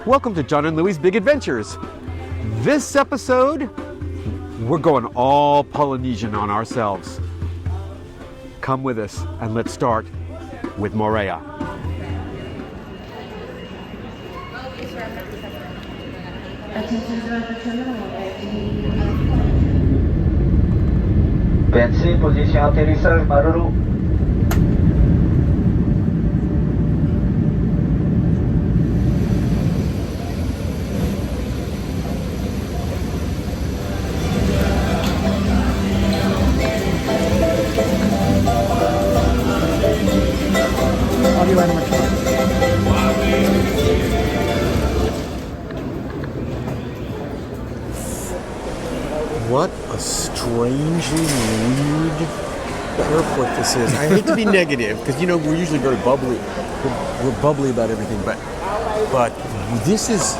Welcome to John and Louie's Big Adventures. This episode, we're going all Polynesian on ourselves. Come with us and let's start with Moorea. Bensin posisi atterrissage Maruru. What a strangely weird airport this is. I hate to be negative because we're usually very bubbly. We're bubbly about everything, but this is.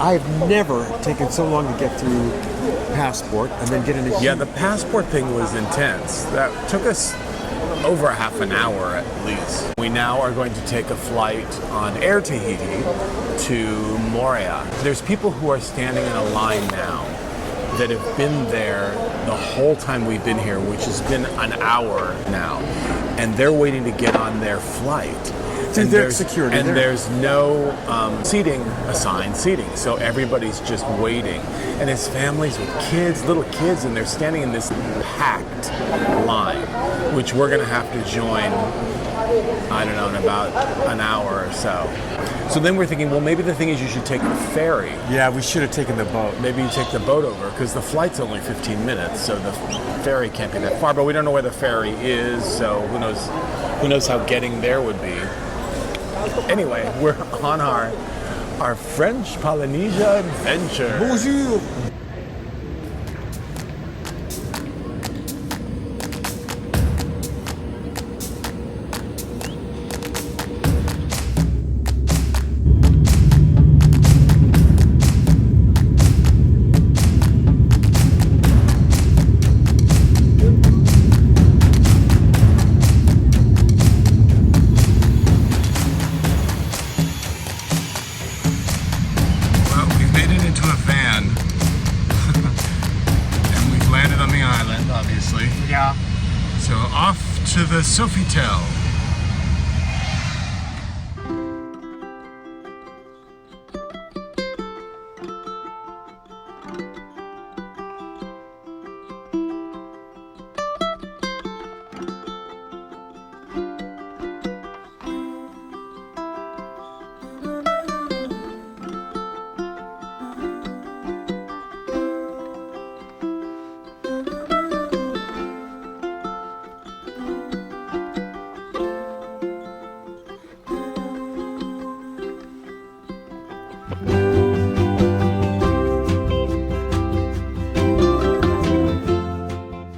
I've never taken so long to get through passport and then get into. Yeah, the passport thing was intense. That took us over half an hour at least. We now are going to take a flight on Air Tahiti to Moorea. There's people who are standing in a line now that have been there the whole time we've been here, which has been an hour now, and they're waiting to get on their flight. And there's security and there. There's no assigned seating, so everybody's just waiting. And it's families with kids, little kids, and they're standing in this packed line, which we're gonna have to join, I don't know, in about an hour or so. So then we're thinking, well, maybe the thing is you should take the ferry. Yeah, we should have taken the boat. Maybe you take the boat over, because the flight's only 15 minutes, so the ferry can't be that far. But we don't know where the ferry is, so who knows how getting there would be. Anyway, we're on our French Polynesia adventure. Bonjour. So off to the Sofitel.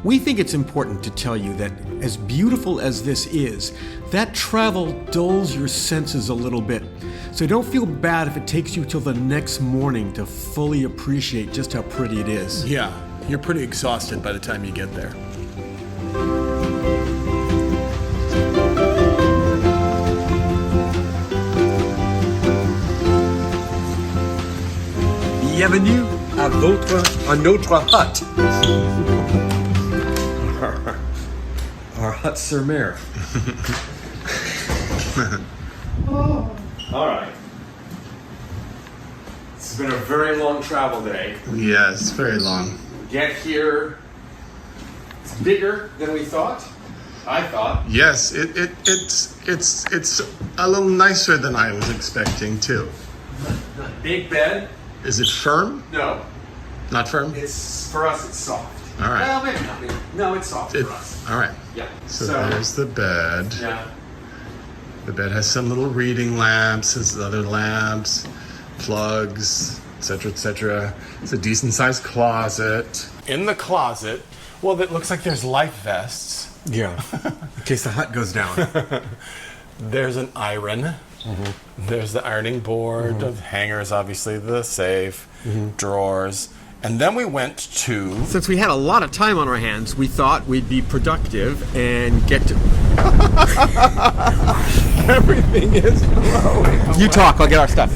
We think it's important to tell you that as beautiful as this is, that travel dulls your senses a little bit. So don't feel bad if it takes you till the next morning to fully appreciate just how pretty it is. Yeah, you're pretty exhausted by the time you get there. Bienvenue à notre hut. Our hut sur mer. All right. It's been a very long travel day. Yes, very long. Get here. It's bigger than we thought. I thought. Yes, it's a little nicer than I was expecting too. Big bed. Is it firm? No. Not firm? It's for us. It's soft. All right. Well, maybe not. No, it's soft for us. All right. Yeah. So there's the bed. Yeah. The bed has some little reading lamps, has other lamps, plugs, etc., etc. It's a decent-sized closet. In the closet, well, it looks like there's life vests. Yeah. In case the hut goes down. There's an iron. Mm-hmm. There's the ironing board, of hangers, obviously, the safe, drawers. And then we went to... Since we had a lot of time on our hands, we thought we'd be productive and get to... Everything is blowing away. You talk, I'll get our stuff.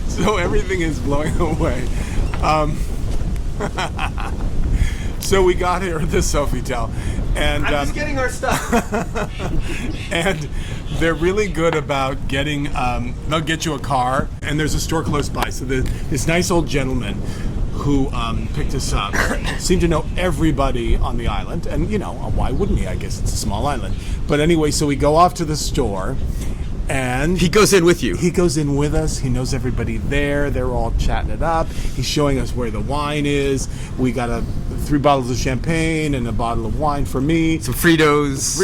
So everything is blowing away. So we got here at the Sofitel, and I'm just getting our stuff. and they're really good about getting. They'll get you a car, and there's a store close by. So this nice old gentleman who picked us up seemed to know everybody on the island, and you know, why wouldn't he? I guess it's a small island. But anyway, so we go off to the store. And He goes in with you. he goes in with us. He knows everybody there. They're all chatting it up. He's showing us where the wine is. We got 3 bottles of champagne and a bottle of wine for me. Some Fritos,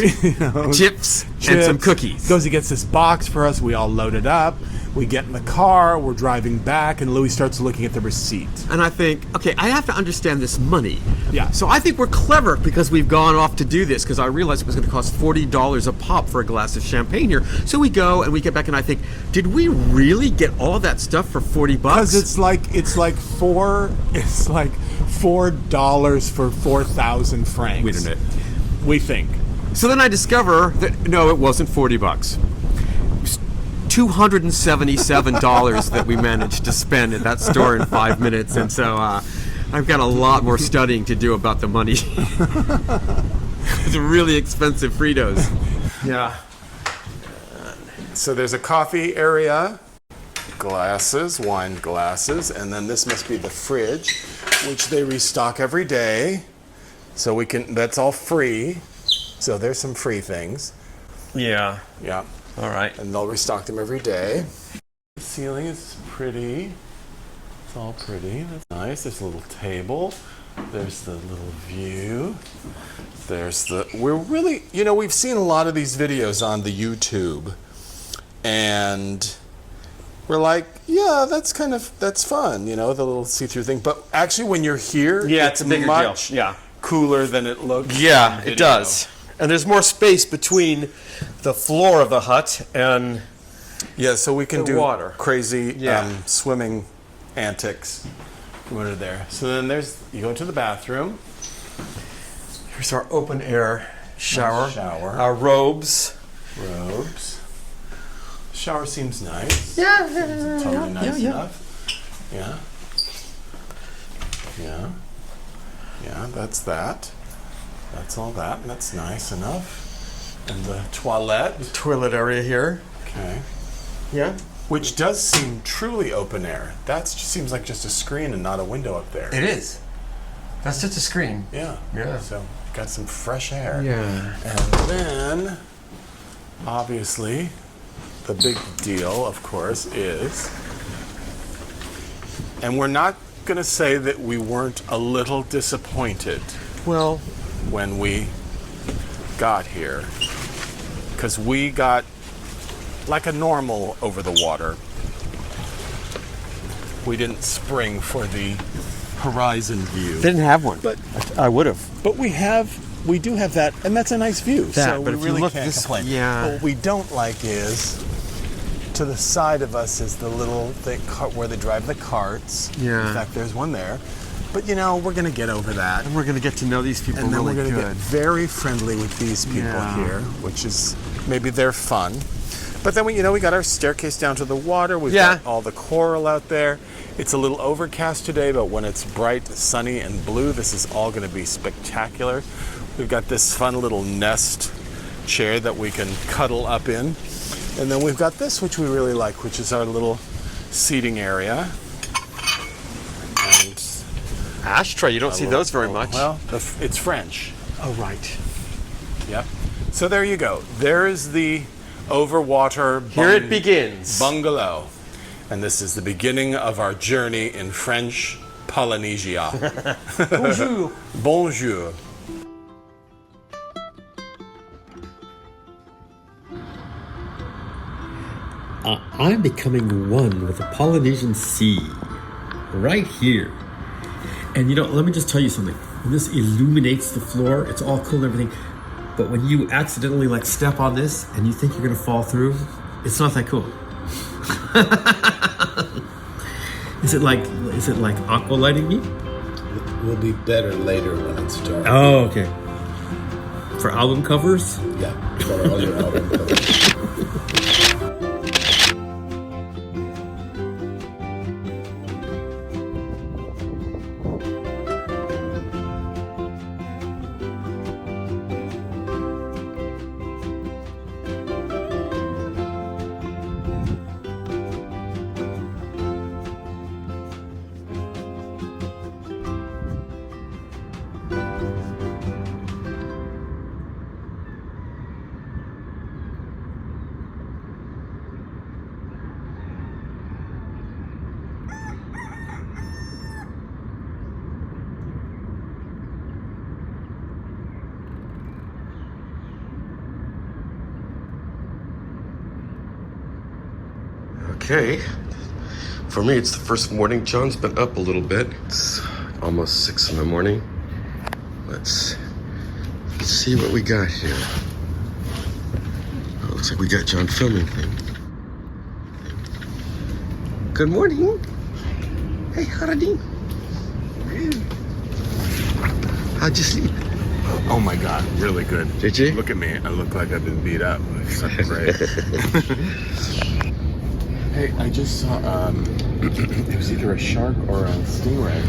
chips, and some cookies. Goes, he gets this box for us. We all load it up. We get in the car. We're driving back, and Louis starts looking at the receipt. And I think, okay, I have to understand this money. Yeah. So I think we're clever because we've gone off to do this because I realized it was going to cost $40 a pop for a glass of champagne here. So we go and we get back, and I think, did we really get all of that stuff for $40? Because it's like $4 for 4,000 francs. Wait a minute. We think. So then I discover that no, it wasn't $40. It was $277 that we managed to spend at that store in 5 minutes, and so I've got a lot more studying to do about the money. It's really expensive Fritos. Yeah. So there's a coffee area, glasses, wine glasses, and then this must be the fridge, which they restock every day. So we can, that's all free. So there's some free things. Yeah. Yeah. All right. And they'll restock them every day. The ceiling is pretty. It's all pretty. That's nice. There's a little table. There's the little view. There's the, we're really, you know, we've seen a lot of these videos on the YouTube. And we're like, yeah, that's kind of, that's fun, you know, the little see-through thing. But actually, when you're here, Yeah, it's a bigger much deal. Yeah. cooler than it looks. Yeah, in it video. does. And there's more space between the floor of the hut and Yeah, so we can the do water. crazy Yeah. swimming antics from under there. So then there's, you go into the bathroom. here's our open air shower. Shower. Our robes. Robes. Shower seems nice. Yeah. Seems totally nice yeah. enough. Yeah. Yeah. Yeah, that's that. That's all that, and that's nice enough. And the toilet. Toilet area here. Okay. Yeah. Which does seem truly open air. That seems like just a screen and not a window up there. It is. That's just a screen. Yeah. Yeah. So got some fresh air. Yeah. And then, obviously, the big deal, of course, is, and we're not going to say that we weren't a little disappointed Well, when we got here, because we got like a normal over the water. We didn't spring for the horizon view. didn't have one. But I would have. But we do have that, and that's a nice view. That, so but we if you really look can't this- complain. yeah. What we don't like is, to the side of us is the little thing where they drive the carts. Yeah. In fact, there's one there. But you know, we're going to get over that. And we're going to get to know these people And then really we're going to good. get very friendly with these people Yeah. here, which is maybe they're fun. But then we got our staircase down to the water. We've Yeah. got all the coral out there. It's a little overcast today, but when it's bright, sunny, and blue, this is all going to be spectacular. We've got this fun little nest chair that we can cuddle up in. And then we've got this, which we really like, which is our little seating area. And Ashtray, you don't see those very much. well, it's French. Oh, right. Yep. So there you go. There is the overwater Here it begins. bungalow. And this is the beginning of our journey in French Polynesia. Bonjour. Bonjour. I'm becoming one with the Polynesian Sea, right here. And you know, let me just tell you something. When this illuminates the floor, it's all cool and everything. But when you accidentally like step on this and you think you're gonna fall through, it's not that cool. Is it like aqua lighting me? Will be better later when it's dark. Oh, okay. For album covers? Yeah, for all your album covers. Okay. For me, it's the first morning. John's been up a little bit. It's almost 6 in the morning. Let's see what we got here. Oh, looks like we got John filming things. Good morning. Hey, howdy. How'd you sleep? Oh my God, really good. Did you? Look at me. I look like I've been beat up. It's so great. Hey, I just saw, it was either a shark or a stingray.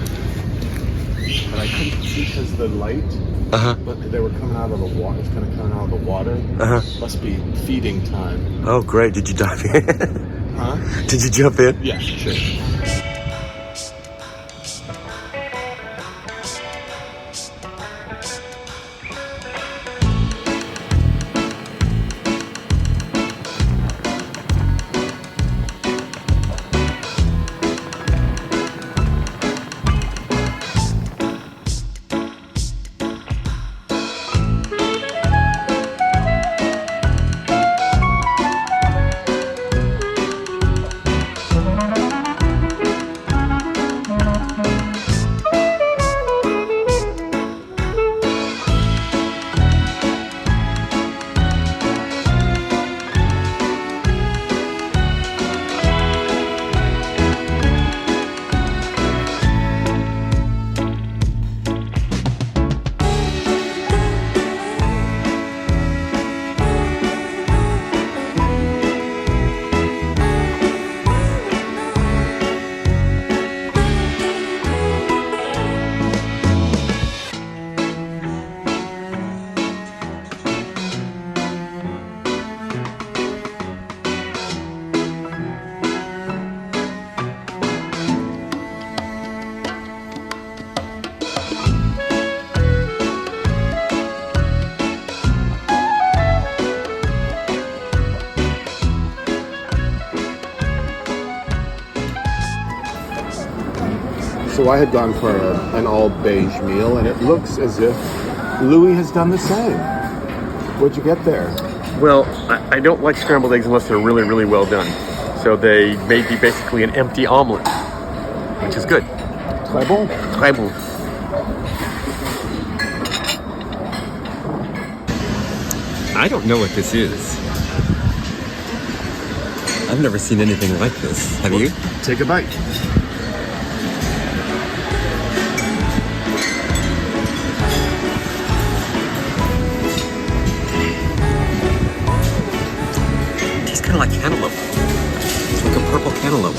But I couldn't see because of the light. But they were coming out of the water. It's kind of coming out of the water. Must be feeding time. Oh, great. Did you dive in? Huh? Did you jump in? Yeah, sure. So I had gone for an all beige meal, and it looks as if Louis has done the same. What'd you get there? Well, I don't like scrambled eggs unless they're really, really well done. So they made me basically an empty omelet, which is good. Très bon. Très bon. I don't know what this is. I've never seen anything like this. Have you? Take a bite. It tastes kind of like cantaloupe. It's like a purple cantaloupe.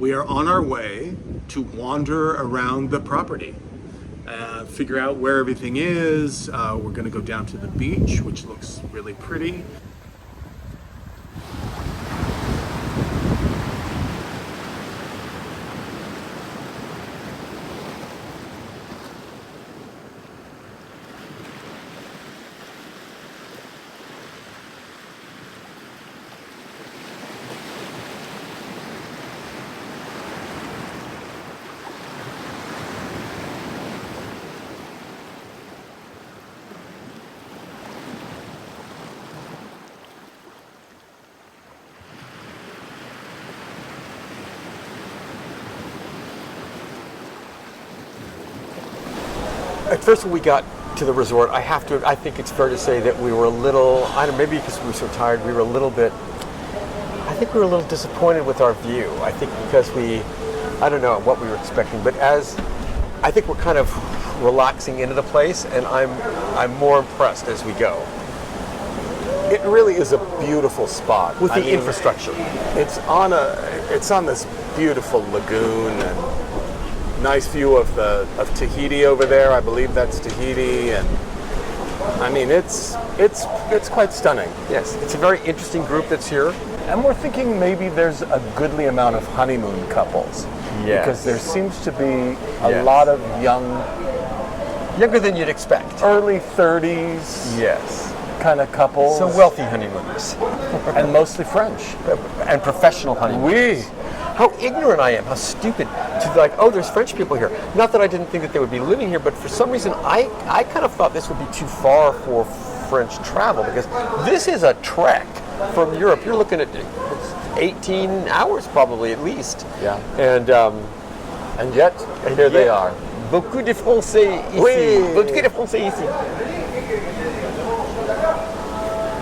We are on our way to wander around the property, figure out where everything is. We're going to go down to the beach, which looks really pretty. At first, when we got to the resort, I think it's fair to say that we were a little, I don't know, maybe because we were so tired, we were a little disappointed with our view. I think because I don't know what we were expecting, but I think we're kind of relaxing into the place, and I'm more impressed as we go. It really is a beautiful spot. With the infrastructure. It's on this beautiful lagoon, and nice view of Tahiti over there. I believe that's Tahiti, and I mean it's quite stunning. Yes, it's a very interesting group that's here. And we're thinking maybe there's a goodly amount of honeymoon couples. Yes. Because there seems to be a lot of Younger than you'd expect. early 30s Yes. kind of couples. So wealthy honeymooners. And mostly French. And professional honeymooners. Oui. how ignorant I am, how stupid to be like, oh, there's French people here. Not that I didn't think that they would be living here, but for some reason I kind of thought this would be too far for French travel, because this is a trek from Europe. You're looking at 18 hours probably at least. Yeah. And yet, here they are. Beaucoup de Français ici. Oui. Beaucoup de Français ici.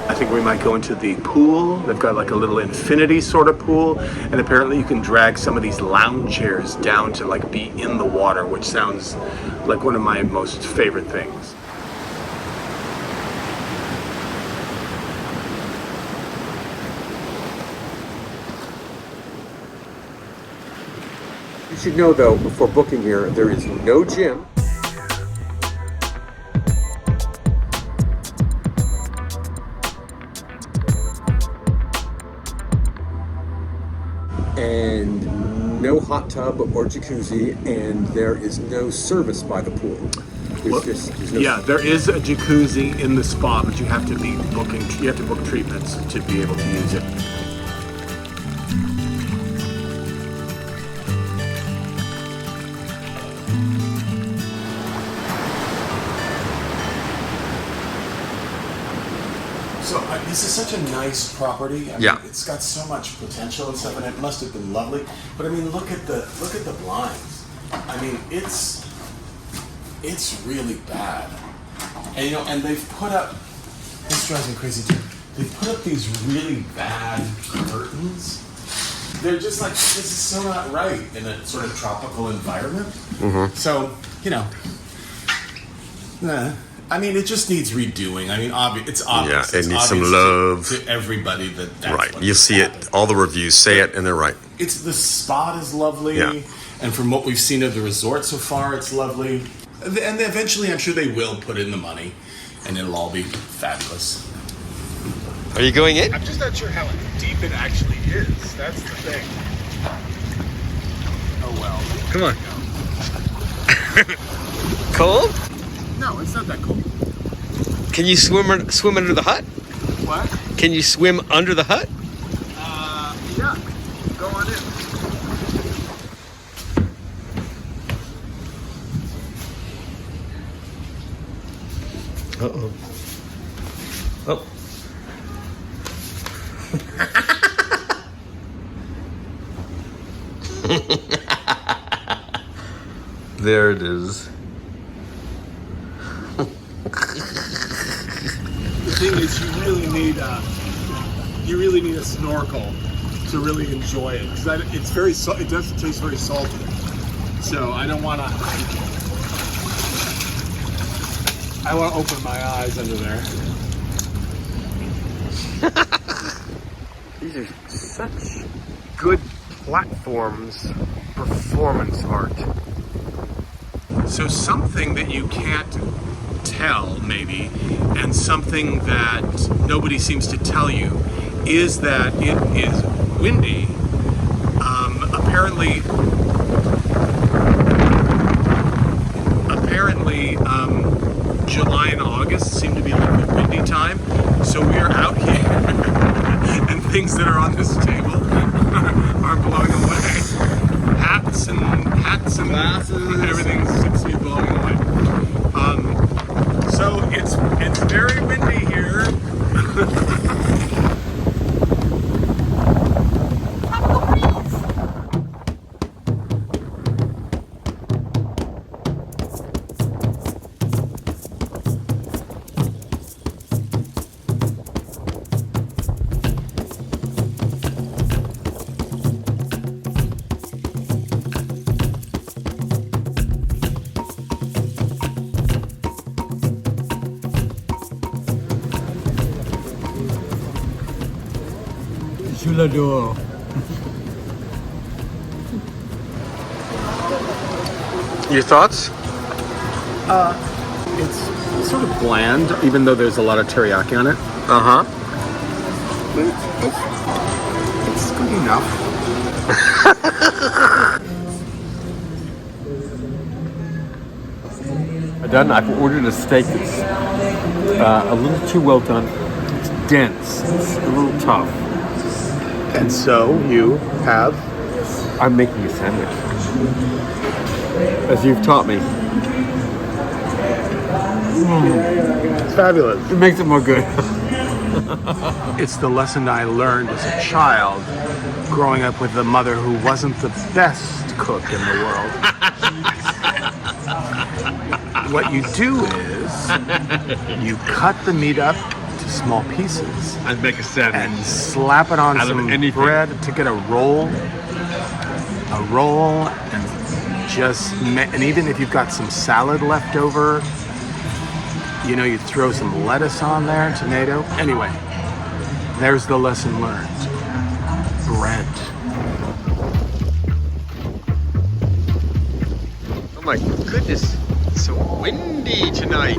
I think we might go into the pool. They've got like a little infinity sort of pool, and apparently you can drag some of these lounge chairs down to like be in the water, which sounds like one of my most favorite things. You should know though, before booking here, there is no gym. And no hot tub or jacuzzi, and there is no service by the pool. There's no Yeah, there is a jacuzzi in the spa, but you have to book treatments to be able to use it. So this is such a nice property. I mean, Yeah. It's got so much potential and stuff, and it must have been lovely. But I mean, look at the blinds. I mean, it's really bad. And you know, and they've put up. This drives me crazy too. They put up these really bad curtains. They're just like, this is so not right in a sort of tropical environment. Mm-hmm. So you know. I mean, it just needs redoing. I mean, it's obvious. Yeah, it It's needs some obvious love. to everybody that's Right, what you see it. happened. All the reviews say it, and they're right. It's the spot is lovely, Yeah. and from what we've seen of the resort so far, it's lovely. And eventually, I'm sure they will put in the money, and it'll all be fabulous. Are you going in? I'm just not sure how deep it actually is. That's the thing. Oh well. Come on. Cold? No, it's not that cold. Can you swim under the hut? What? Can you swim under the hut? Yeah. Go on in. Uh-oh. Oh. There it is. The thing is, you really need a snorkel to really enjoy it, because it does taste very salty. So I don't want to. I want to open my eyes under there. These are such good platforms, performance art. So something that you can't tell, maybe, and something that nobody seems to tell you, is that it is windy. Apparently, July and August seem to be a little bit windy time. So we are out here, and things that are on this table are blowing away. Hats and glasses, everything seems to be blowing away. So it's very windy here. Je l'adore. Your thoughts? It's sort of bland, even though there's a lot of teriyaki on it. Uh-huh. It's good enough. I've ordered a steak that's a little too well done. It's dense. It's a little tough. And so you have I'm making a sandwich. As you've taught me. It's fabulous. It makes it more good. It's the lesson I learned as a child, growing up with a mother who wasn't the best cook in the world. What you do is you cut the meat up to small pieces I'd make a sandwich. and slap it on Out of some anything. bread to get a roll, and and even if you've got some salad left over, you know, you throw some lettuce on there, tomato. Anyway, there's the lesson learned. Bread. Oh my goodness, it's so windy tonight.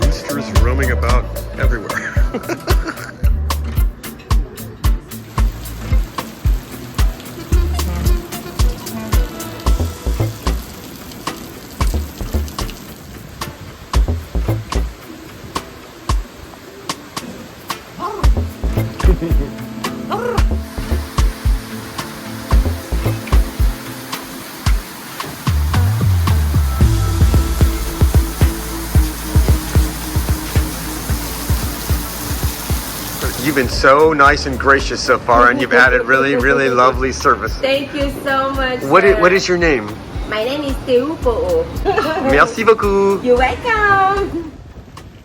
Roosters roaming about everywhere. You've been so nice and gracious so far, and you've added really, really lovely service. Thank you so much. What sir. is your name? My name is Teupo. Merci beaucoup. You're welcome.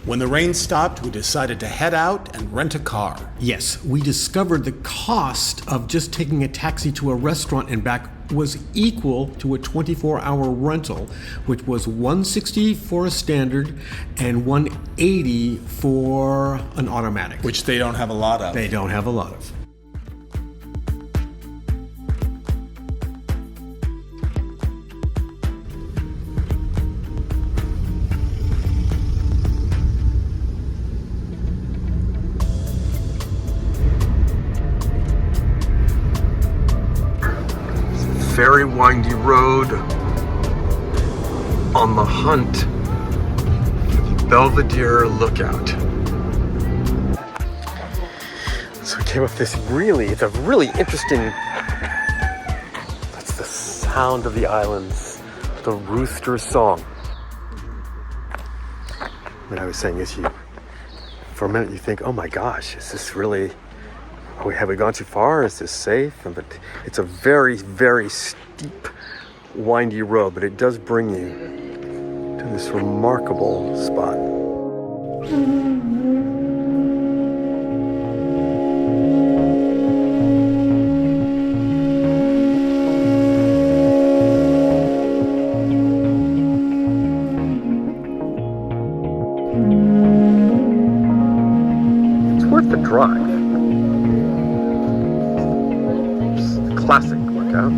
When the rain stopped, we decided to head out and rent a car. Yes, we discovered the cost of just taking a taxi to a restaurant and back was equal to a 24-hour rental, which was $160 for a standard and $180 for an automatic. Which they don't have a lot of. They don't have a lot of. Very windy road on the hunt for the Belvedere Lookout. So I came up it's a really interesting, that's the sound of the islands, the rooster song. What I was saying is for a minute you think, oh my gosh, is this really, have we gone too far? Is this safe? But it's a very, very steep, windy road, but it does bring you to this remarkable spot. It's worth the drive. Classic lookout.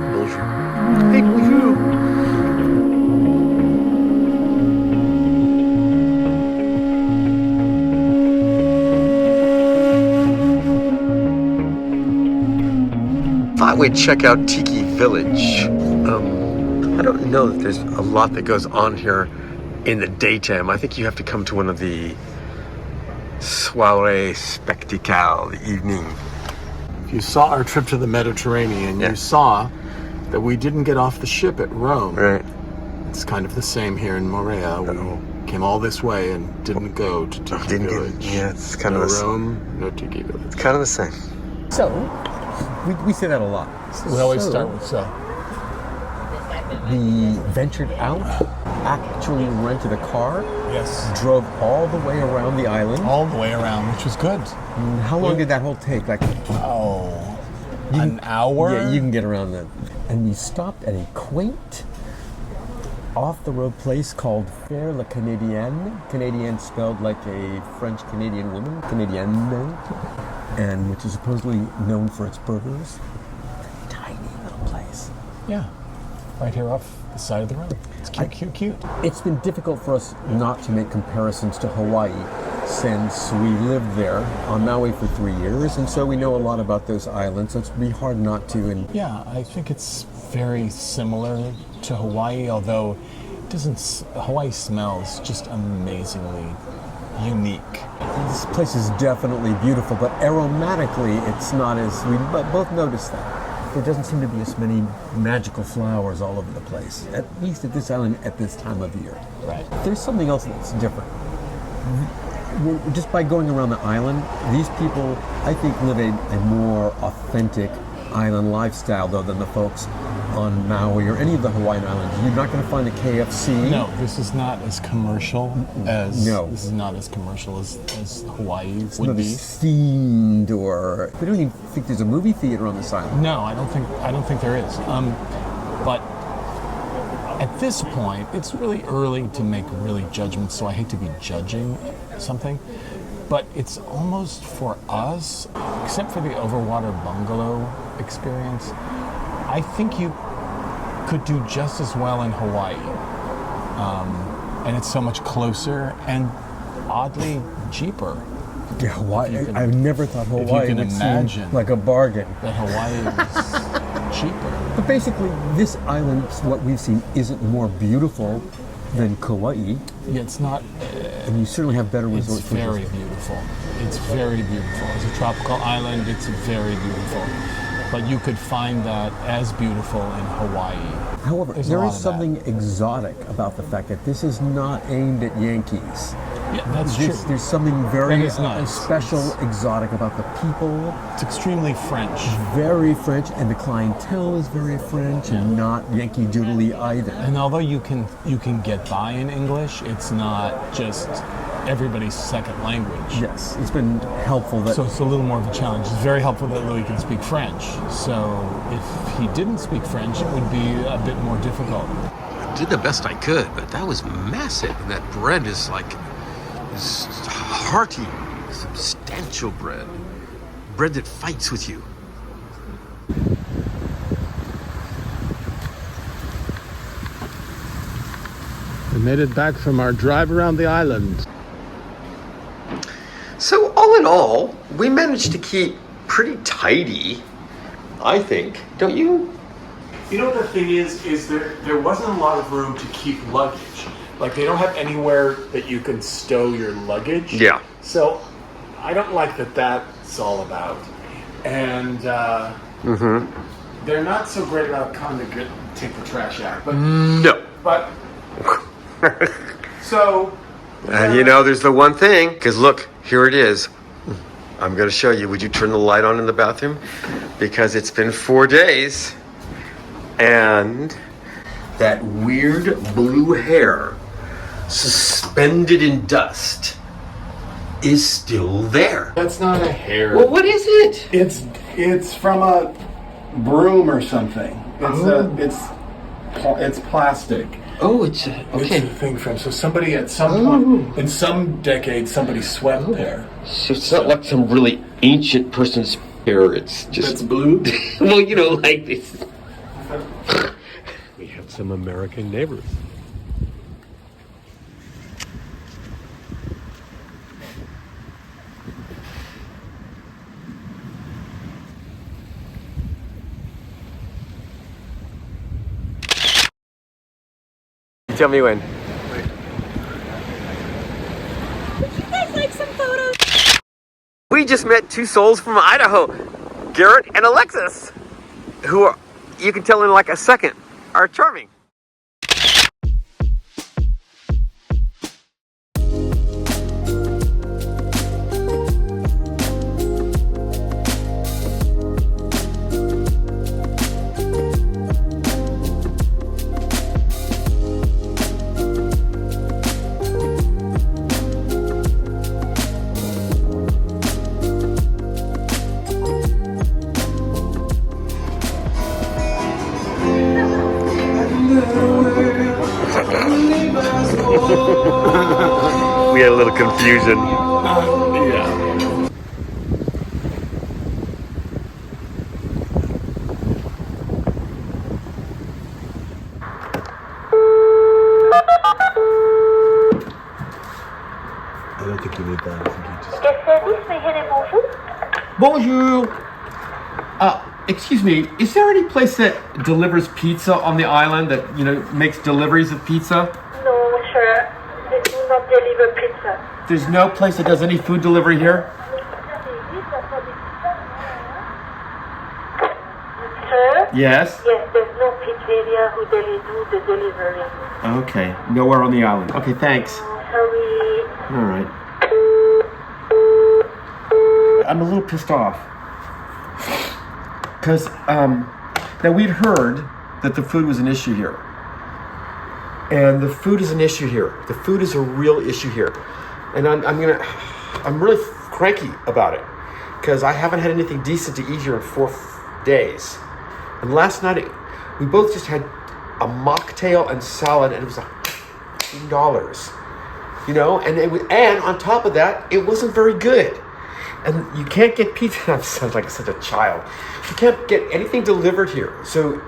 Bonjour. Hey, bonjour. Thought we'd check out Tiki Village. I don't know that there's a lot that goes on here in the daytime. I think you have to come to one of the soirée spectacles, the evening. If you saw our trip to the Mediterranean, Yeah. you saw that we didn't get off the ship at Rome. Right. It's kind of the same here in Moorea. We came all this way and didn't go to Tiki Village. It's kind No of the same. Rome, no Tiki Village. Kind of the same. So, we say that a lot. We always start with so. we ventured out, actually rented a car, Yes. drove all the way around the island. All the way around, which was good. How long did that whole take? Like An hour? Yeah, you can get around that. And we stopped at a quaint, off-the-road place called Faire la Canadienne. Canadienne spelled like a French Canadian woman, Canadienne, and which is supposedly known for its burgers. Tiny little place. Yeah. Right here off the side of the road. It's cute. It's been difficult for us not to make comparisons to Hawaii since we lived there on Maui for 3 years, and so we know a lot about those islands, so it's be hard not to. And Yeah, I think it's very similar to Hawaii, although it doesn't. Hawaii smells just amazingly unique. this place is definitely beautiful, but aromatically it's not as, we both noticed that. There doesn't seem to be as many magical flowers all over the place, at least at this island at this time of year. Right. There's something else that's different. Just by going around the island, these people, I think, live a more authentic island lifestyle, though, than the folks on Maui or any of the Hawaiian islands. You're not going to find a KFC. No, this is not as commercial as No. This is not as commercial as Hawaii It's would not be. as themed, or we don't even think there's a movie theater on this island. No, I don't think there is. But at this point, it's really early to make really judgments, so I hate to be judging something. But it's almost for us, except for the Overwater Bungalow experience, I think you could do just as well in Hawaii. And it's so much closer and oddly cheaper. Yeah, Hawaii. If you can- I've never thought Hawaii can would imagine. seem like a bargain. That Hawaii is cheaper. But basically, this island, what we've seen, isn't more beautiful than Kauai, Yeah, it's not. and you certainly have better It's resorts. very beautiful. It's very beautiful. As a tropical island, it's very beautiful. But you could find that as beautiful in Hawaii. However, There's a there lot is of something exotic about the fact that this is not aimed at Yankees. Yeah, that's true. There's something very That is nice. special, exotic about the people. It's extremely French. Very French, and the clientele is very French, and not Yankee Doodly either. And although you can get by in English, it's not just everybody's second language. Yes, it's been helpful that So it's a little more of a challenge. It's very helpful that Louis can speak French. So if he didn't speak French, it would be a bit more difficult. I did the best I could, but that was massive. And that bread is hearty, substantial bread. Bread that fights with you. We made it back from our drive around the island. So all in all, we managed to keep pretty tidy, I think. Don't you? You know what the thing is there wasn't a lot of room to keep luggage. Like they don't have anywhere that you can stow your luggage. Yeah. So I don't like that that's all about. And they're not so great about coming to take the trash out. But No. but so And you know, there's the one thing, because look, here it is. I'm going to show you. Would you turn the light on in the bathroom? Because it's been 4 days, and that weird blue hair suspended in dust is still there. That's not a hair. Well, what is it? It's from a broom or something. It's plastic. Oh, it's it's a thing from somebody at some point in some decade somebody swept there. So it's not like some really ancient person's hair. It's just It's blue. well, you know, like this. We have some American neighbors. Tell me when. Would you guys like some photos? We just met two souls from Idaho, Garrett and Alexis, who are, you can tell in like a second, are charming. We had a little confusion. I don't think you need that. I think you just... Guest service, may I have a bonjour? Bonjour. Excuse me, is there any place that delivers pizza on the island that, makes deliveries of pizza? No, sir. They do not deliver pizza. There's no place that does any food delivery here? Sir? Yes. Yes, there's no pizzeria who do the delivery. Okay, nowhere on the island. Okay, thanks. Sorry. All right. I'm a little pissed off. Because, now we'd heard that the food was an issue here. And the food is an issue here. The food is a real issue here. And I'm really cranky about it. Because I haven't had anything decent to eat here in 4 days. And last night, we both just had a mocktail and salad, and it was $15. And on top of that, it wasn't very good. And you can't get pizza. I sound like such a child. You can't get anything delivered here. So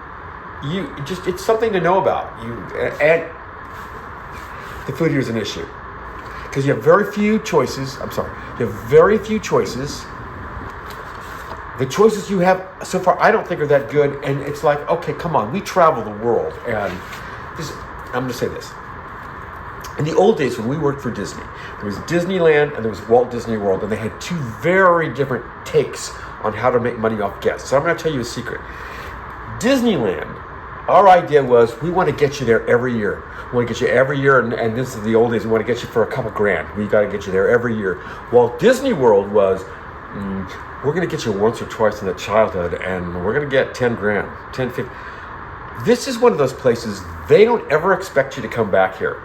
it's something to know about. And the food here is an issue. Because you have very few choices. You have very few choices. The choices you have so far, I don't think are that good. And it's like, okay, come on. We travel the world. And I'm going to say this. In the old days when we worked for Disney, there was Disneyland and there was Walt Disney World, and they had two very different takes on how to make money off guests. So I'm going to tell you a secret. Disneyland, our idea was we want to get you there every year. We want to get you every year, and this is the old days, we want to get you for a couple grand. We got to get you there every year. Walt Disney World was, we're going to get you once or twice in the childhood, and we're going to get 10 grand, 10, 50. This is one of those places, they don't ever expect you to come back here.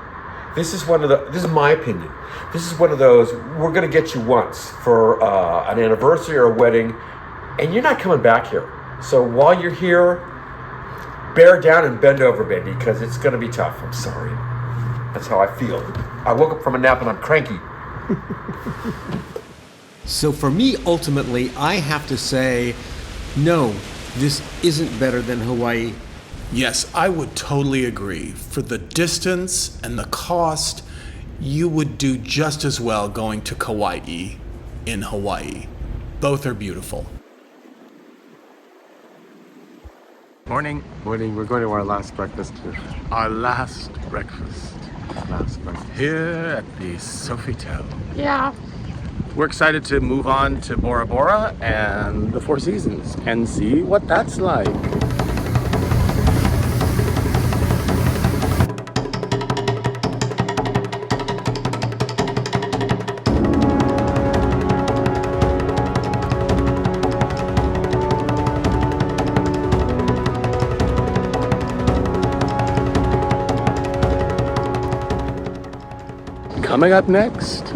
This is my opinion. This is one of those, we're going to get you once for an anniversary or a wedding, and you're not coming back here. So while you're here, bear down and bend over, baby, because it's going to be tough. I'm sorry. That's how I feel. I woke up from a nap and I'm cranky. So for me, ultimately, I have to say, no, this isn't better than Hawaii. Yes, I would totally agree. For the distance and the cost, you would do just as well going to Kauai in Hawaii. Both are beautiful. Morning. Morning. We're going to our last breakfast here. Our last breakfast here at the Sofitel. Yeah. We're excited to move on to Bora Bora and the Four Seasons and see what that's like. Coming up next,